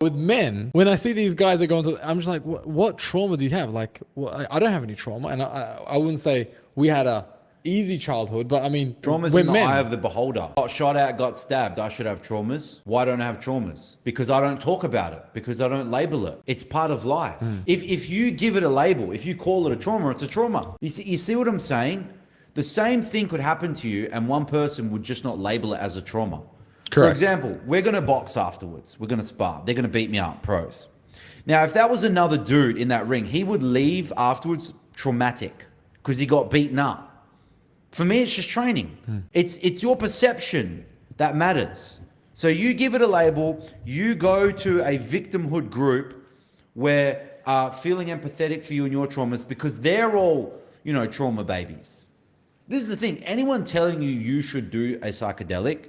With men, when I see these guys that go into, I'm just like, what trauma do you have? Like, I don't have any trauma. And I wouldn't say we had a easy childhood, but I mean, trauma's in the eye of the beholder. Got shot at, got stabbed. I should have traumas. Why don't I have traumas? Because I don't talk about it. Because I don't label it. It's part of life. If you give it a label, if you call it a trauma, it's a trauma. You see what I'm saying? The same thing could happen to you and one person would just not label it as a trauma. Correct. For example, we're going to box afterwards. We're going to spar. They're going to beat me up, pros. Now, if that was another dude in that ring, he would leave afterwards traumatic because he got beaten up. For me, it's just training. It's your perception that matters. So you give it a label. You go to a victimhood group where feeling empathetic for you and your traumas because they're all, trauma babies. This is the thing. Anyone telling you should do a psychedelic,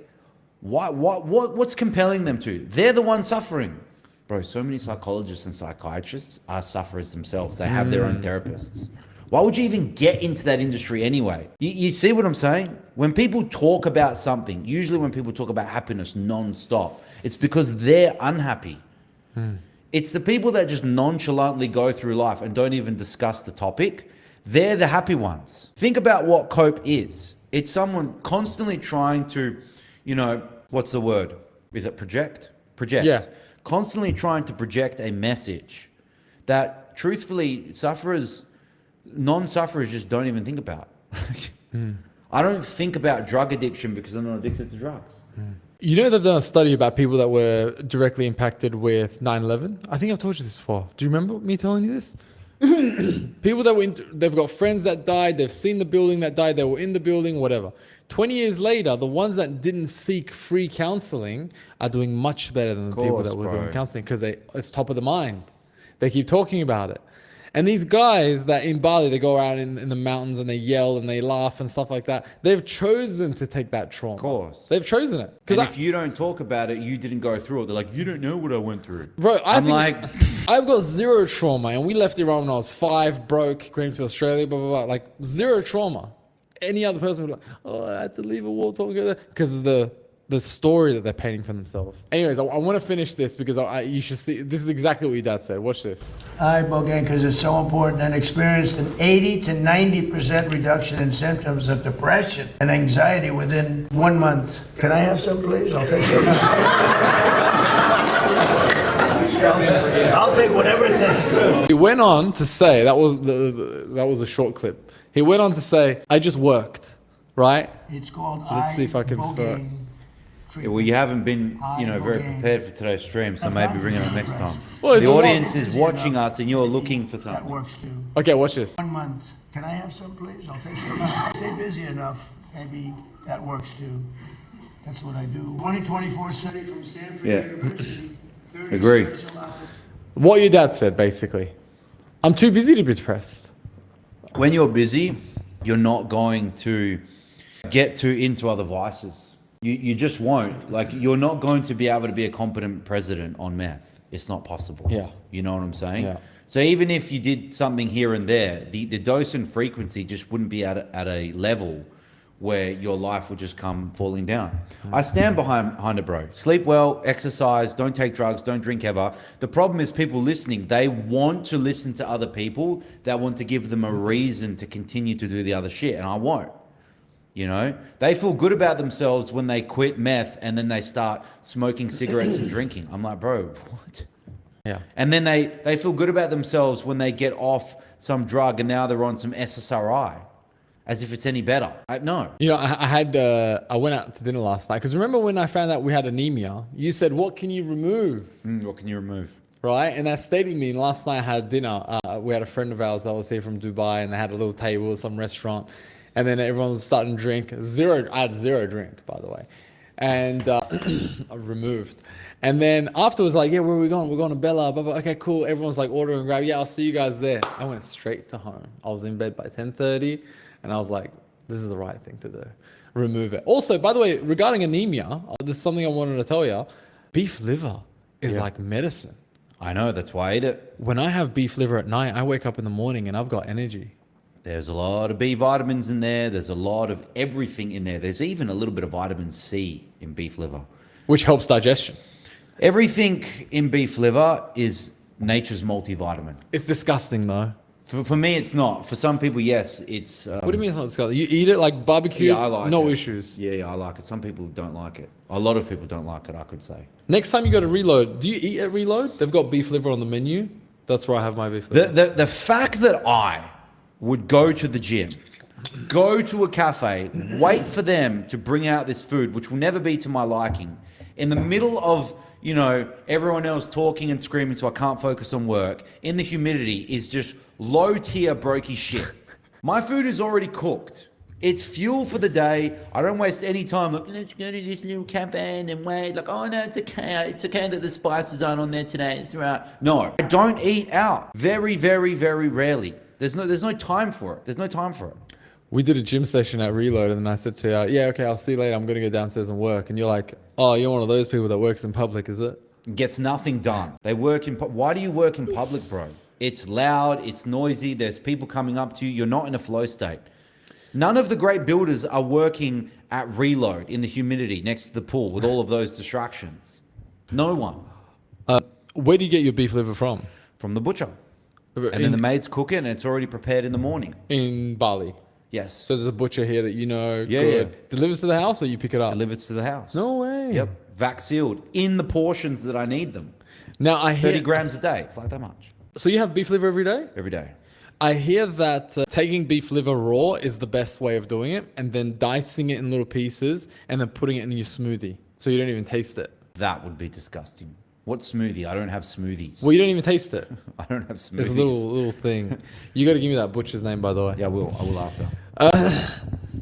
what's compelling them to? They're the ones suffering. Bro, so many psychologists and psychiatrists are sufferers themselves. They have their own therapists. Why would you even get into that industry anyway? You see what I'm saying? When people talk about something, usually when people talk about happiness non-stop, it's because they're unhappy. It's the people that just nonchalantly go through life and don't even discuss the topic. They're the happy ones. Think about what cope is. It's someone constantly trying to, what's the word? Is it project? Project. Yeah. Constantly trying to project a message that truthfully non-sufferers just don't even think about. I don't think about drug addiction because I'm not addicted to drugs. You know, they've done a study about people that were directly impacted with 9/11. I think I've told you this before. Do you remember me telling you this? People that they've got friends that died, they've seen the building that died, they were in the building, whatever. 20 years later, the ones that didn't seek free counseling are doing much better than the people that were doing counseling because it's top of the mind. They keep talking about it. And these guys that in Bali, they go around in the mountains and they yell and they laugh and stuff like that. They've chosen to take that trauma. Of course. They've chosen it. And if you don't talk about it, you didn't go through it. They're like, you don't know what I went through. Bro, I've got zero trauma. And we left Iran when I was 5, broke, came to Australia, blah, blah, blah. Like, zero trauma. Any other person would be like, oh, I had to leave a war talk because of the story that they're painting for themselves. Anyways, I want to finish this because you should see. This is exactly what your dad said. Watch this. Ibogaine, because it's so important, and experienced an 80 to 90% reduction in symptoms of depression and anxiety within 1 month. Can I have some, please? I'll take some. I'll take whatever it takes. He went on to say, that was a short clip. He went on to say, I just worked, right? It's called Let's see if I can. Yeah, well, you haven't been, very prepared for today's stream, so maybe bring it up next time. Well, the audience is watching us, and you're looking for something. That works too. Okay, watch this. 1 month. Can I have some, please? I'll take some. Stay busy enough. Maybe that works too. That's what I do. 2024 study from Stanford University. Agree. What your dad said, basically. I'm too busy to be depressed. When you're busy, you're not going to get into other vices. You just won't. Like, you're not going to be able to be a competent president on meth. It's not possible. Yeah. You know what I'm saying? Yeah. So even if you did something here and there, the dose and frequency just wouldn't be at a level where your life would just come falling down. I stand behind it, bro. Sleep well, exercise, don't take drugs, don't drink ever. The problem is people listening, they want to listen to other people that want to give them a reason to continue to do the other shit, and I won't. They feel good about themselves when they quit meth and then they start smoking cigarettes and drinking. I'm like, bro, what? Yeah. And then they feel good about themselves when they get off some drug and now they're on some SSRI, as if it's any better. No. I went out to dinner last night because remember when I found out we had anemia, you said, what can you remove? What can you remove? Right? And that stayed with me. And last night I had dinner. We had a friend of ours that was here from Dubai and they had a little table at some restaurant. And then everyone was starting to drink. I had zero drink, by the way. And I removed. And then afterwards, like, yeah, where are we going? We're going to Bella. Blah, blah. Okay, cool. Everyone's like, order and grab. Yeah, I'll see you guys there. I went straight to home. I was in bed by 10:30. And I was like, this is the right thing to do. Remove it. Also, by the way, regarding anemia, there's something I wanted to tell you. Beef liver is like medicine. I know. That's why I eat it. When I have beef liver at night, I wake up in the morning and I've got energy. There's a lot of B vitamins in there. There's a lot of everything in there. There's even a little bit of vitamin C in beef liver. Which helps digestion. Everything in beef liver is nature's multivitamin. It's disgusting though. For me, it's not. For some people, yes, it's. What do you mean it's not disgusting? You eat it like barbecue, Yeah, I like no it. issues. Yeah, I like it. Some people don't like it. A lot of people don't like it, I could say. Next time you go to Reload, do you eat at Reload? They've got beef liver on the menu. That's where I have my beef liver. The fact that I would go to the gym, go to a cafe, wait for them to bring out this food, which will never be to my liking, in the middle of, you know, everyone else talking and screaming so I can't focus on work, in the humidity, is just low tier brokey shit. My food is already cooked. It's fuel for the day. I don't waste any time like, let's go to this little cafe and then wait. Like, oh no, it's okay. It's okay that the spices aren't on there today. It's all right. No, I don't eat out. Very, very, very rarely. There's no time for it. There's no time for it. We did a gym session at Reload, and I said to you, yeah, okay, I'll see you later. I'm going to go downstairs and work. And you're like, oh, you're one of those people that works in public, is it? Gets nothing done. They work in. Why do you work in public, bro? It's loud. It's noisy. There's people coming up to you. You're not in a flow state. None of the great builders are working at Reload in the humidity next to the pool with all of those distractions. No one. Where do you get your beef liver from? From the butcher. And then the maids cook it and it's already prepared in the morning. In Bali. Yes. So there's a butcher here that you know. Yeah, good. yeah. Delivers to the house or you pick it up? Delivers to the house. No way. Yep. Vac sealed in the portions that I need them. Now I 30 hear. grams a day. It's like that much. So you have beef liver every day? Every day. I hear that taking beef liver raw is the best way of doing it, and then dicing it in little pieces and then putting it in your smoothie so you don't even taste it. That would be disgusting. What smoothie? I don't have smoothies. Well, you don't even taste it. I don't have smoothies. It's a little thing. You got to give me that butcher's name, by the way. Yeah, I will after.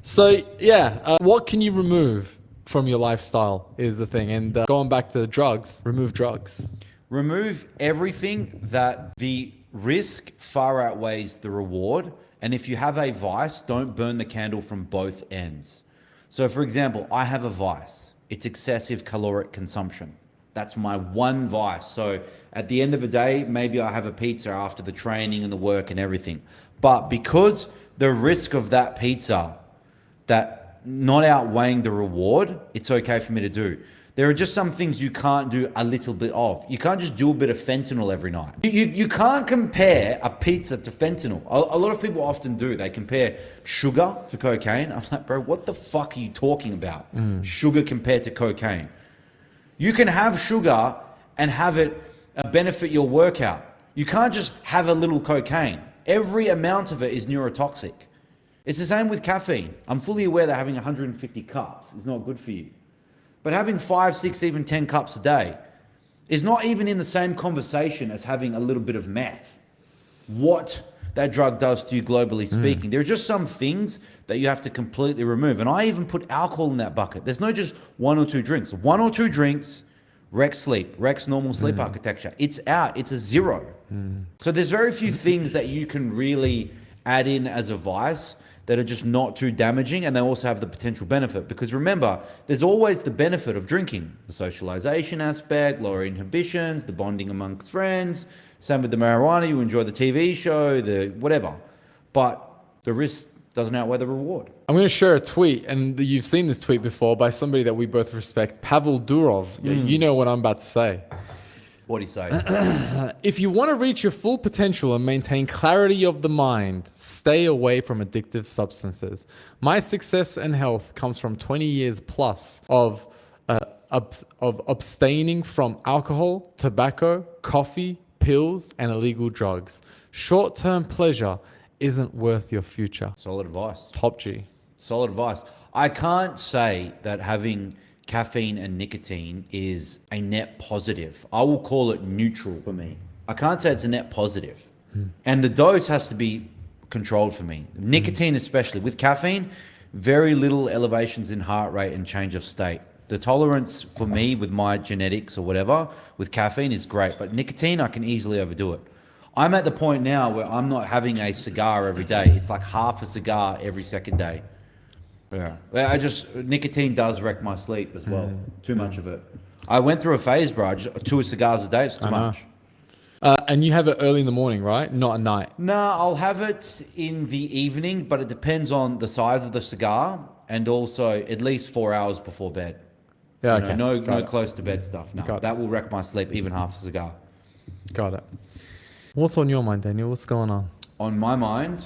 So yeah, what can you remove from your lifestyle is the thing. And going back to drugs, remove drugs. Remove everything that the risk far outweighs the reward. And if you have a vice, don't burn the candle from both ends. So for example, I have a vice. It's excessive caloric consumption. That's my one vice. So at the end of the day, maybe I have a pizza after the training and the work and everything. But because the risk of that pizza, that not outweighing the reward, it's okay for me to do. There are just some things you can't do a little bit of. You can't just do a bit of fentanyl every night. You can't compare a pizza to fentanyl. A lot of people often do. They compare sugar to cocaine. I'm like, bro, what the fuck are you talking about? Sugar compared to cocaine. You can have sugar and have it benefit your workout. You can't just have a little cocaine. Every amount of it is neurotoxic. It's the same with caffeine. I'm fully aware that having 150 cups is not good for you. But having 5, 6, even 10 cups a day is not even in the same conversation as having a little bit of meth. What that drug does to you globally speaking. There are just some things that you have to completely remove. And I even put alcohol in that bucket. There's no just 1 or 2 drinks. 1 or 2 drinks, wrecks sleep, wrecks normal sleep architecture. It's out. It's a zero. So there's very few things that you can really add in as a vice that are just not too damaging, and they also have the potential benefit. Because remember, there's always the benefit of drinking. The socialization aspect, lower inhibitions, the bonding amongst friends. Same with the marijuana, you enjoy the TV show, the whatever. But the risk doesn't outweigh the reward. I'm going to share a tweet, and you've seen this tweet before by somebody that we both respect, Pavel Durov. You know what I'm about to say. What do you say? If you want to reach your full potential and maintain clarity of the mind, stay away from addictive substances. My success and health comes from 20 years plus of abstaining from alcohol, tobacco, coffee, pills, and illegal drugs. Short-term pleasure isn't worth your future. Solid advice. Top G. Solid advice. I can't say that having caffeine and nicotine is a net positive. I will call it neutral for me. I can't say it's a net positive. And the dose has to be controlled for me. Nicotine especially. With caffeine, very little elevations in heart rate and change of state. The tolerance for me with my genetics or whatever with caffeine is great, but nicotine, I can easily overdo it. I'm at the point now where I'm not having a cigar every day. It's like half a cigar every second day. Yeah, nicotine does wreck my sleep as well. Too much of it. I went through a phase, bro. 2 cigars a day, it's too much. And you have it early in the morning, right? Not at night. No, I'll have it in the evening, but it depends on the size of the cigar and also at least 4 hours before bed. Yeah, You know, okay. no Got it. close to bed stuff. No, Got it. that will wreck my sleep. Even half a cigar. Got it. What's on your mind, Daniel? What's going on? On my mind,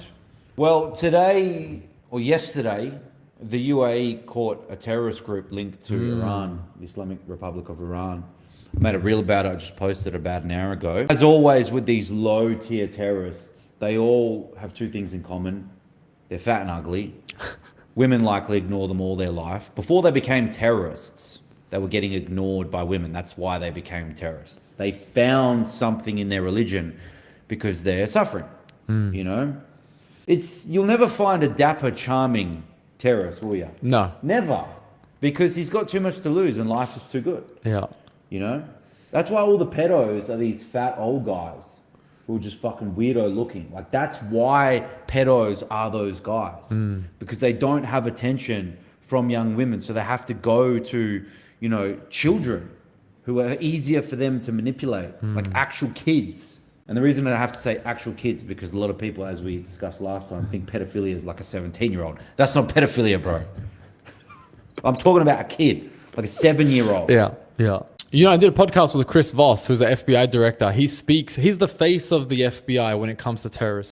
well, today or yesterday, the UAE caught a terrorist group linked to Iran, the Islamic Republic of Iran. I made a reel about it. I just posted about an hour ago. As always with these low-tier terrorists, they all have two things in common. They're fat and ugly. Women likely ignore them all their life. Before they became terrorists, they were getting ignored by women. That's why they became terrorists. They found something in their religion because they're suffering, you know? You'll never find a dapper, charming terrorist, will you? No. Never. Because he's got too much to lose and life is too good. Yeah. You know? That's why all the pedos are these fat old guys who are just fucking weirdo looking. Like, that's why pedos are those guys. Because they don't have attention from young women. So they have to go to, you know, children who are easier for them to manipulate, like actual kids. And the reason I have to say actual kids, because a lot of people, as we discussed last time, think pedophilia is like a 17-year-old. That's not pedophilia, bro. I'm talking about a kid, like a 7-year-old. Yeah. Yeah. You know, I did a podcast with Chris Voss, who's an FBI director. He's the face of the FBI when it comes to terrorism.